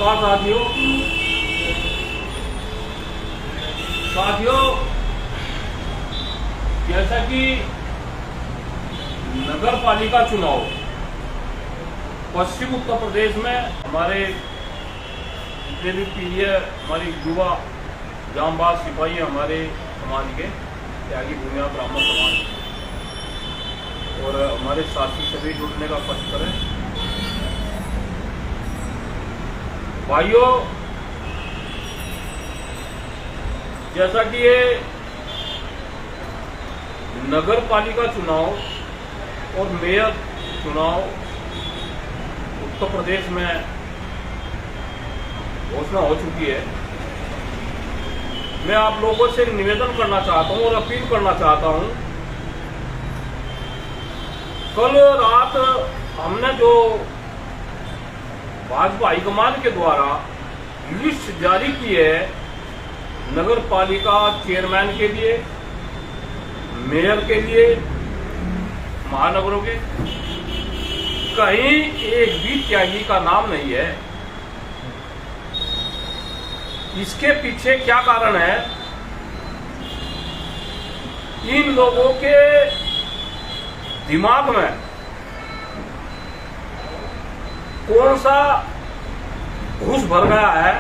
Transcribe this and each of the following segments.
नमस्कार साथियों, जैसा कि नगर पालिका चुनाव पश्चिम उत्तर प्रदेश में हमारे जितने भी पीढ़ी हमारी युवा जांबाज सिपाही हमारे समाज के त्यागी भूमिया ब्राह्मण समाज और हमारे साथी सभी जुड़ने का कष्ट करें। भाइयों, जैसा कि ये नगर पालिका चुनाव और मेयर चुनाव उत्तर प्रदेश में घोषणा हो चुकी है, मैं आप लोगों से निवेदन करना चाहता हूं और अपील करना चाहता हूं। कल रात हमने जो भाजपा हाईकमान के द्वारा लिस्ट जारी की है नगर पालिका चेयरमैन के लिए, मेयर के लिए, महानगरों के, कहीं एक भी त्यागी का नाम नहीं है। इसके पीछे क्या कारण है? इन लोगों के दिमाग में कौन सा घुस भर गया है,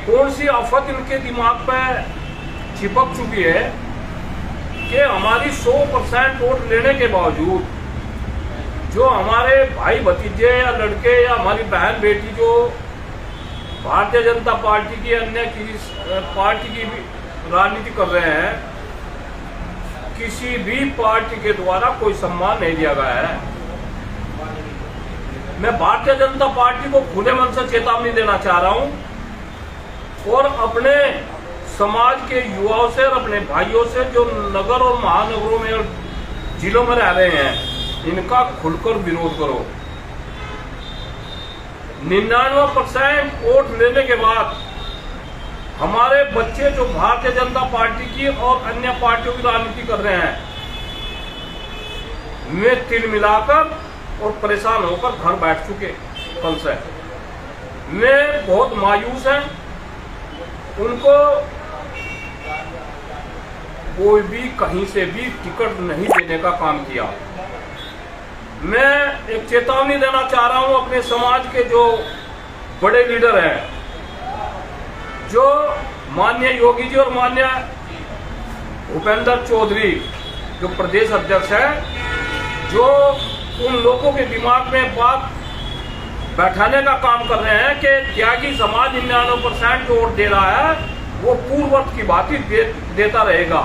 कौन सी आफत इनके दिमाग पे चिपक चुकी है कि हमारी 100% वोट लेने के बावजूद जो हमारे भाई भतीजे या लड़के या हमारी बहन बेटी जो भारतीय जनता पार्टी की अन्य पार्टी की भी राजनीति कर रहे हैं, किसी भी पार्टी के द्वारा कोई सम्मान नहीं दिया गया है। मैं भारतीय जनता पार्टी को खुले मन से चेतावनी देना चाह रहा हूं और अपने समाज के युवाओं से और अपने भाइयों से जो नगर और महानगरों में और जिलों में रह रहे हैं, इनका खुलकर विरोध करो। 99% वोट लेने के बाद हमारे बच्चे जो भारतीय जनता पार्टी की और अन्य पार्टियों की राजनीति कर रहे हैं, वे तिल मिलाकर और परेशान होकर घर बैठ चुके कल से। वे बहुत मायूस हैं। उनको कोई भी कहीं से भी टिकट नहीं देने का काम किया। मैं एक चेतावनी देना चाह रहा हूं अपने समाज के जो बड़े लीडर हैं, जो माननीय योगी जी और माननीय भूपेंद्र चौधरी जो प्रदेश अध्यक्ष है, जो उन लोगों के दिमाग में बात बैठाने का काम कर रहे हैं कि त्यागी समाज 99% जो वोट दे रहा है वो पूर्ववर्त की बात ही देता रहेगा।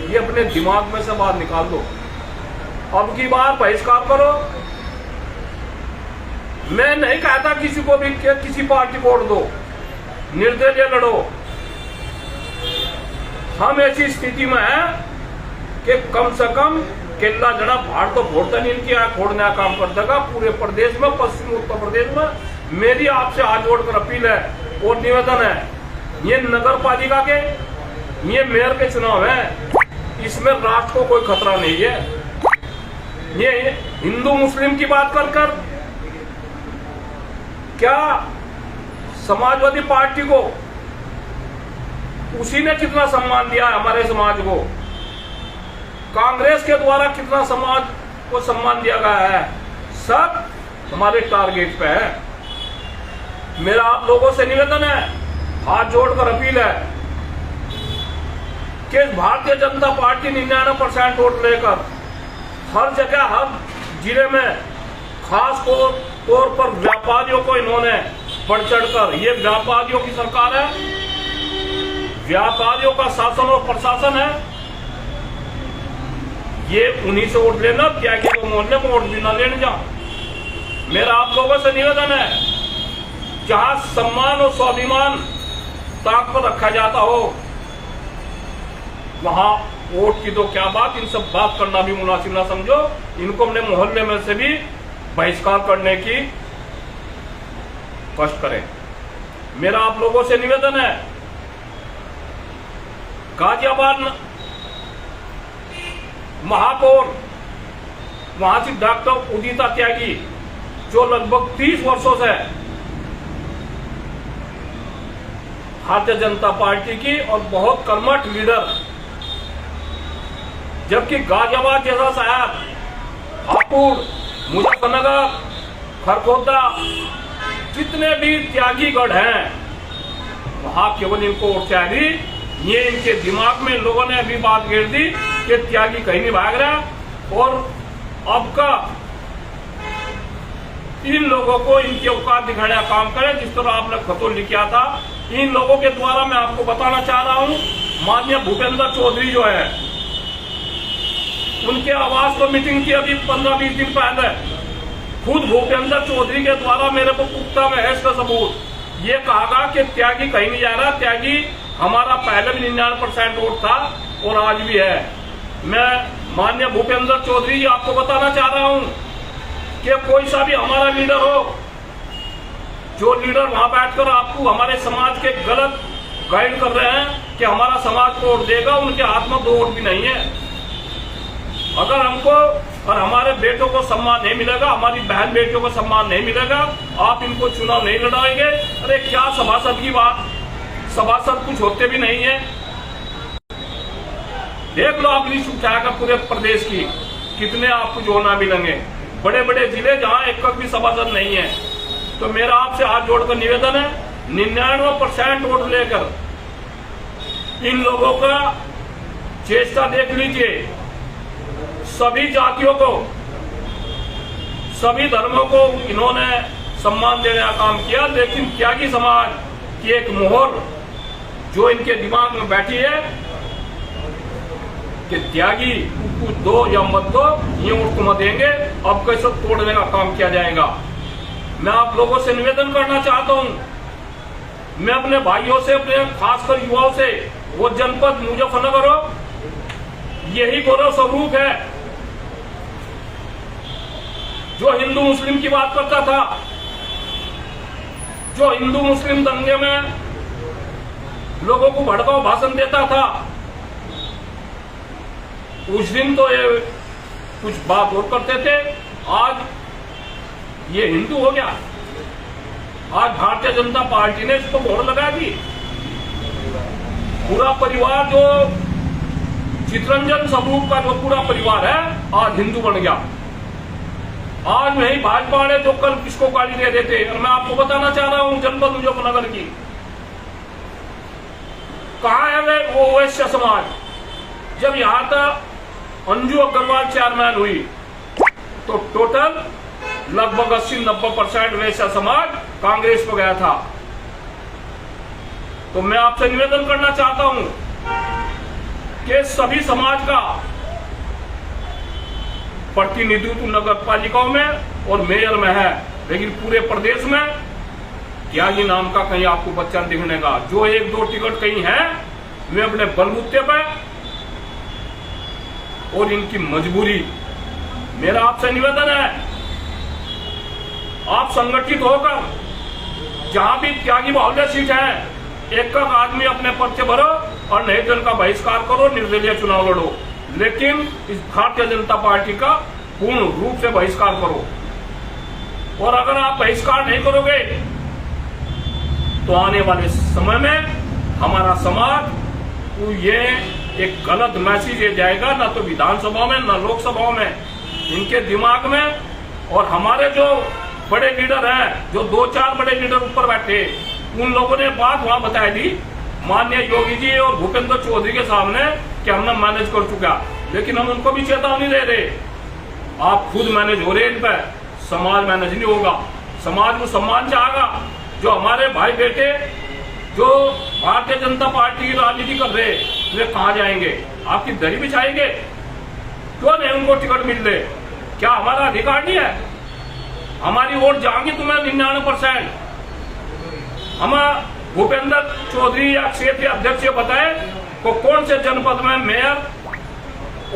ये अपने दिमाग में से बात निकाल दो। अब की बार बहिष्कार करो। मैं नहीं कहता किसी को भी किसी पार्टी को वोट दो, निर्दलीय लड़ो। हम ऐसी स्थिति में हैं कि कम से कम केला जड़ा भाड़ तो फोड़ता नहीं, इनकी आंख फोड़ने का काम कर देगा पूरे प्रदेश में, पश्चिम उत्तर प्रदेश में। मेरी आपसे हाथ जोड़कर अपील है और निवेदन है, ये नगर पालिका के, ये मेयर के चुनाव है, इसमें राष्ट्र को कोई खतरा नहीं है। ये हिंदू मुस्लिम की बात कर क्या समाजवादी पार्टी को उसी ने कितना सम्मान दिया है हमारे समाज को? कांग्रेस के द्वारा कितना समाज को सम्मान दिया गया है? सब हमारे टारगेट पे है। मेरा आप लोगों से निवेदन है, हाथ जोड़कर अपील है कि भारतीय जनता पार्टी 99% वोट लेकर हर जगह, हर जिले में, खास तौर पर व्यापारियों को इन्होंने बढ़ चढ़कर, ये व्यापारियों की सरकार है, व्यापारियों का शासन और प्रशासन है, ये उन्हीं से वोट लेना, त्यागी को मोहल्ले में वोट भी ना लेने जा। मेरा आप लोगों से निवेदन है, जहां सम्मान और स्वाभिमान ताक पर रखा जाता हो, वहां वोट की तो क्या बात, इन सब बात करना भी मुनासिब ना समझो। इनको अपने मोहल्ले में से भी बहिष्कार करने की कष्ट करें। मेरा आप लोगों से निवेदन है, गाजियाबाद महापौर वहां से डॉक्टर उदिता त्यागी जो लगभग 30 वर्षों से भारतीय जनता पार्टी की और बहुत कर्मठ लीडर, जबकि गाजियाबाद जैसा शहर, हापुड़, मुजफ्फरनगर, खरगोदा, जितने भी त्यागी गढ़ हैं, वहां केवल इनको वोट चाहिए। ये इनके दिमाग में लोगों ने अभी बात घेर दी कि त्यागी कहीं नहीं भाग रहा और अब का इन लोगों को इनकी औकात दिखाने का काम करें। जिस तरह आपने खतों लिखा था, इन लोगों के द्वारा मैं आपको बताना चाह रहा हूं, माननीय भूपेंद्र चौधरी जो है, उनके आवास पर मीटिंग की अभी 15-20 दिन पहले, खुद भूपेंद्र चौधरी के द्वारा मेरे को पुख्ता में है इसका सबूत। ये कहा कि त्यागी कहीं नहीं जा रहा, त्यागी हमारा पहले भी 99% वोट था और आज भी है। मैं माननीय भूपेंद्र चौधरी जी आपको बताना चाह रहा हूं कि कोई सा भी हमारा लीडर हो, जो लीडर वहां बैठकर आपको हमारे समाज के गलत गाइड कर रहे हैं कि हमारा समाज को वोट देगा, उनके हाथ में 2 वोट भी नहीं है। अगर हमको और हमारे बेटों को सम्मान नहीं मिलेगा, हमारी बहन बेटियों को सम्मान नहीं मिलेगा, आप इनको चुनाव नहीं लड़ाएंगे। अरे क्या सभासद की बात, सभासद कुछ होते भी नहीं है। देख लो आप लिस्ट उठाएगा पूरे प्रदेश की, कितने आपको जोड़ना मिलेंगे, बड़े बड़े जिले जहां एक भी सभासद नहीं है। तो मेरा आपसे हाथ जोड़कर निवेदन है, 99% वोट लेकर इन लोगों का चेष्टा देख लीजिए। सभी जातियों को, सभी धर्मों को इन्होंने सम्मान देने का काम किया, लेकिन त्यागी समाज की एक मोहर जो इनके दिमाग में बैठी है कि त्यागी कुछ दो या मत दो, ये वोट को मत देंगे, अब कैसे तोड़ने का काम किया जाएगा। मैं आप लोगों से निवेदन करना चाहता हूं, मैं अपने भाइयों से, अपने खासकर युवाओं से, वो जनपद मुजफ्फरनगर हो, यही गौरव स्वरूप है जो हिंदू मुस्लिम की बात करता था, जो हिंदू मुस्लिम दंगे में लोगों को भड़काऊ भाषण देता था। उस दिन तो ये कुछ बात और करते थे, आज ये हिंदू हो गया। आज भारतीय जनता पार्टी ने इसको मोहर लगा दी। पूरा परिवार जो चितरंजन स्वरूप का जो पूरा परिवार है, आज हिंदू बन गया। आज नहीं भाजपा वाले जो कल किसको गाली दे देते। और मैं आपको बताना चाह रहा हूं, जनपद मुजफ्फरनगर की कहा है वो वैश्य समाज। जब यहां तक अंजू अग्रवाल चेयरमैन हुई तो टोटल लगभग 80-90% वैश्य समाज कांग्रेस को गया था। तो मैं आपसे निवेदन करना चाहता हूं कि सभी समाज का प्रतिनिधित्व नगर पालिकाओं में और मेयर में है, लेकिन पूरे प्रदेश में त्यागी नाम का कहीं आपको बच्चा दिखने का। जो 1-2 टिकट कहीं है, वे अपने बलबूते पे और इनकी मजबूरी। मेरा आपसे निवेदन है, आप संगठित होकर जहां भी त्यागी बाहुल्य सीट है, एक आदमी अपने पर्चे भरो और नहीं तो इनका बहिष्कार करो, निर्दलीय चुनाव लड़ो, लेकिन इस भारतीय जनता पार्टी का पूर्ण रूप से बहिष्कार करो। और अगर आप बहिष्कार नहीं करोगे तो आने वाले समय में हमारा समाज को ये एक गलत मैसेज ये जाएगा, ना तो विधानसभा में ना लोकसभा में, इनके दिमाग में। और हमारे जो बड़े लीडर हैं, जो 2-4 बड़े लीडर ऊपर बैठे, उन लोगों ने बात वहां बताई दी माननीय योगी जी और भूपेंद्र चौधरी के सामने कि हमने मैनेज कर चुका, लेकिन हम उनको भी चेतावनी दे रहे, आप खुद मैनेज हो रहे, इन पर समाज मैनेज नहीं होगा। समाज को सम्मान चाहेगा। जो हमारे भाई बेटे जो भारतीय जनता पार्टी की राजनीति कर रहे, वे कहां जाएंगे? आपकी दरी बिछाएंगे? क्यों नहीं उनको टिकट मिल रहे? क्या हमारा अधिकार नहीं है? हमारी वोट जाएंगी तुम्हें 99%। हम भूपेंद्र चौधरी या क्षेत्रीय अध्यक्ष बताए को कौन से जनपद में मेयर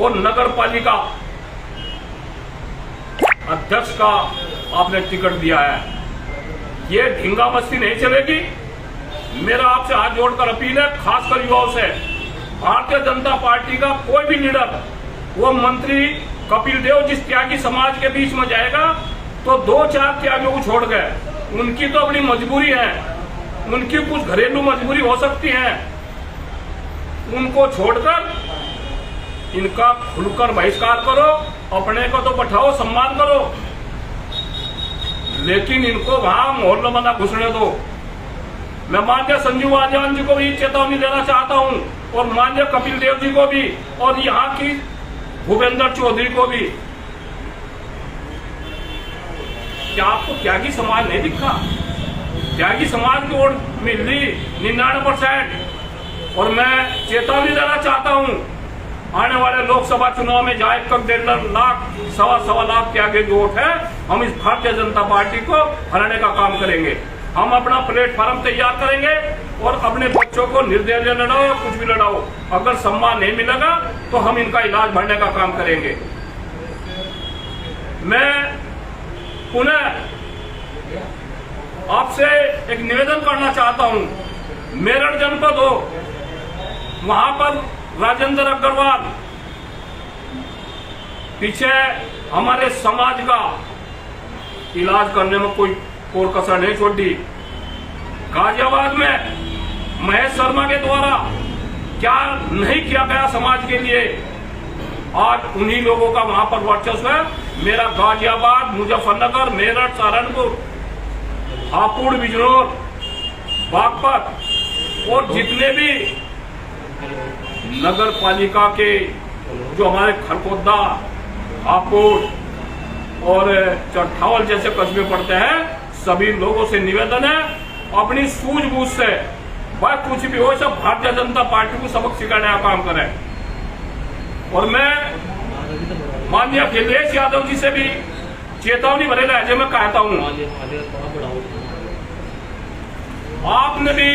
और नगर पालिका अध्यक्ष का आपने टिकट दिया है? ये ढींगा मस्ती नहीं चलेगी। मेरा आपसे हाथ जोड़कर अपील है, खासकर युवाओं से, भारतीय जनता पार्टी का कोई भी लीडर, वो मंत्री कपिल देव जिस त्यागी समाज के बीच में जाएगा तो 2-4 त्यागियों को छोड़ गए, उनकी तो अपनी मजबूरी है। उनकी कुछ घरेलू मजबूरी हो सकती है, उनको छोड़कर इनका खुलकर बहिष्कार करो। अपने को तो बैठाओ, सम्मान करो, लेकिन इनको वहां मोहल्ला बना घुसने दो। मैं माननीय संजीव आजान जी को भी चेतावनी देना चाहता हूं, और माननीय कपिल देव जी को भी, और यहाँ की भूपेंद्र चौधरी को भी। क्या आपको त्यागी समाज नहीं दिखा? त्यागी समाज की वोट मिल रही 99%। और मैं चेतावनी देना चाहता हूं, आने वाले लोकसभा चुनाव में जहां 1.5 लाख, 1.25 लाख के आगे जो वोट है, हम इस भारतीय जनता पार्टी को हराने का काम करेंगे। हम अपना प्लेटफॉर्म तैयार करेंगे और अपने बच्चों को निर्दलीय लड़ाओ या कुछ भी लड़ाओ, अगर सम्मान नहीं मिलेगा तो हम इनका इलाज भरने का काम करेंगे। मैं पुनः आपसे एक निवेदन करना चाहता हूं, मेरठ जनपद हो, वहां पर राजेंद्र अग्रवाल पीछे हमारे समाज का इलाज करने में कोई और कसर नहीं छोड़ी। गाजियाबाद में महेश शर्मा के द्वारा क्या नहीं किया गया समाज के लिए, आज उन्हीं लोगों का वहां पर वर्चस्व है। मेरा गाजियाबाद, मुजफ्फरनगर, मेरठ, सहारनपुर, हापुड़, बिजनौर, बागपत और जितने भी नगर पालिका के जो हमारे खरकोदा, हापुड़ और चट्ठावल जैसे कस्बे पड़ते हैं, सभी लोगों से निवेदन है, अपनी सूझबूझ से वह कुछ भी हो, सब भारतीय जनता पार्टी को सबक सिखाने का काम करें। और मैं माननीय अखिलेश यादव जी से भी चेतावनी भरे लहजे में कहता हूं, आपने भी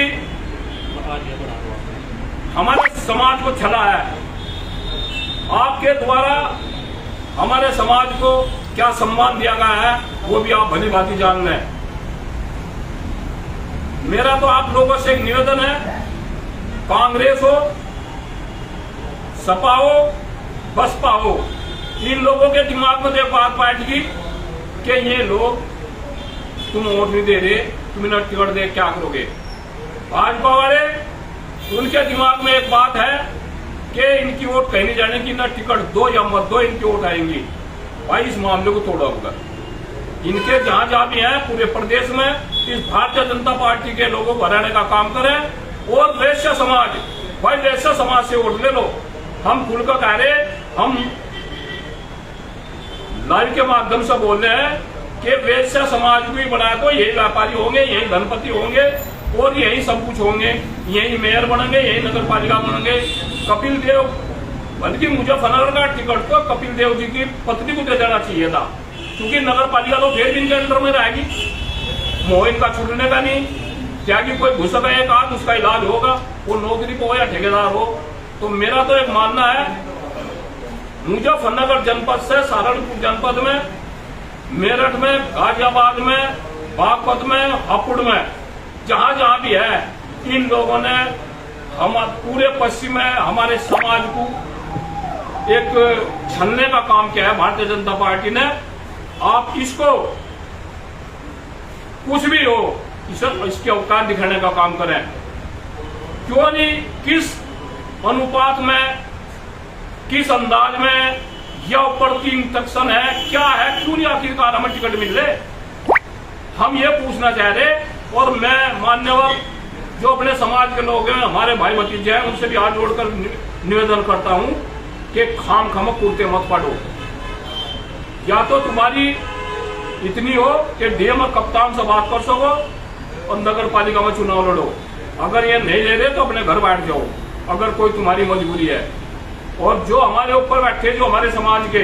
हमारे समाज को छला है। आपके द्वारा हमारे समाज को क्या सम्मान दिया गया है वो भी आप भली भांति जान लें। मेरा तो आप लोगों से एक निवेदन है, कांग्रेस हो, सपा हो, बसपा हो, इन लोगों के दिमाग में एक बात बैठ गई कि ये लोग तुम वोट नहीं दे रहे, तुम इन्हें टिकट दे क्या करोगे। भाजपा वाले, उनके दिमाग में एक बात है कि इनकी वोट कहीं नहीं जाने की, ना टिकट दो या मत दो, इनकी वोट आएंगी। भाई इस मामले को तोड़ा होगा। इनके जहां जहां भी हैं पूरे प्रदेश में इस भारतीय जनता पार्टी के लोगों को हराने का काम करें। और वैश्य समाज, भाई वैश्य समाज से वोट ले लो। हम खुलकर कह रहे, हम लाइव के माध्यम से बोल रहे हैं कि वैश्य समाज को ही बनाया तो यही व्यापारी होंगे, यही धनपति होंगे और यही सब कुछ होंगे, यही मेयर बनेंगे, यही नगर पालिका बनेंगे। कपिल देव, बल्कि मुजफ्फरनगर का टिकट तो कपिल देव जी की पत्नी को दे देना चाहिए था, क्योंकि नगर पालिका तो फिर भी इनके अंडर में रहेगी, मोह इनका छूटने का नहीं। त्यागी कोई घुस गया एक आध, उसका इलाज होगा, वो नौकरी को हो या ठेकेदार हो। तो मेरा तो एक मानना है, मुजफ्फरनगर जनपद से सहारनपुर जनपद में, मेरठ में, गाजियाबाद में, बागपत में, हापुड़ में, जहां जहां भी है, इन लोगों ने हम पूरे पश्चिम में हमारे समाज को एक छलने का काम किया है भारतीय जनता पार्टी ने। आप इसको कुछ भी हो, इसके अवकाश दिखाने का काम करें। क्यों नहीं, किस अनुपात में, किस अंदाज में, या ऊपर की इंस्ट्रक्शन है, क्या है, क्यों नहीं आखिरकार हमें टिकट मिल रहे, हम ये पूछना चाह रहे। और मैं मान्यवर जो अपने समाज के लोग हैं, हमारे भाई भतीजे हैं, उनसे भी हाथ जोड़कर निवेदन करता हूं कि खाम खाम कुर्ते मत पड़ो। या तो तुम्हारी इतनी हो कि डीएम और कप्तान से बात कर सको और नगर पालिका में चुनाव लड़ो। अगर ये नहीं ले रहे तो अपने घर बैठ जाओ, अगर कोई तुम्हारी मजबूरी है। और जो हमारे ऊपर बैठे, जो हमारे समाज के,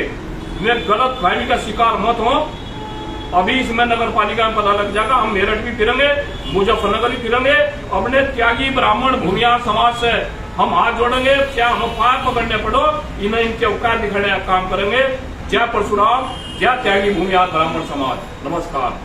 वे गलत फहमी का शिकार मत हो। अभी इसमें नगर पालिका में पता लग जाएगा, हम मेरठ भी फिरेंगे, मुजफ्फरनगर भी फिरेंगे, अपने त्यागी ब्राह्मण भूमिहार समाज से हम हाथ जोड़ेंगे, क्या हम पार पकड़ने पड़ो, इन्हें इनके औकात दिखाने का काम करेंगे। जय परशुराम, जय त्यागी भूमिहार ब्राह्मण समाज। नमस्कार।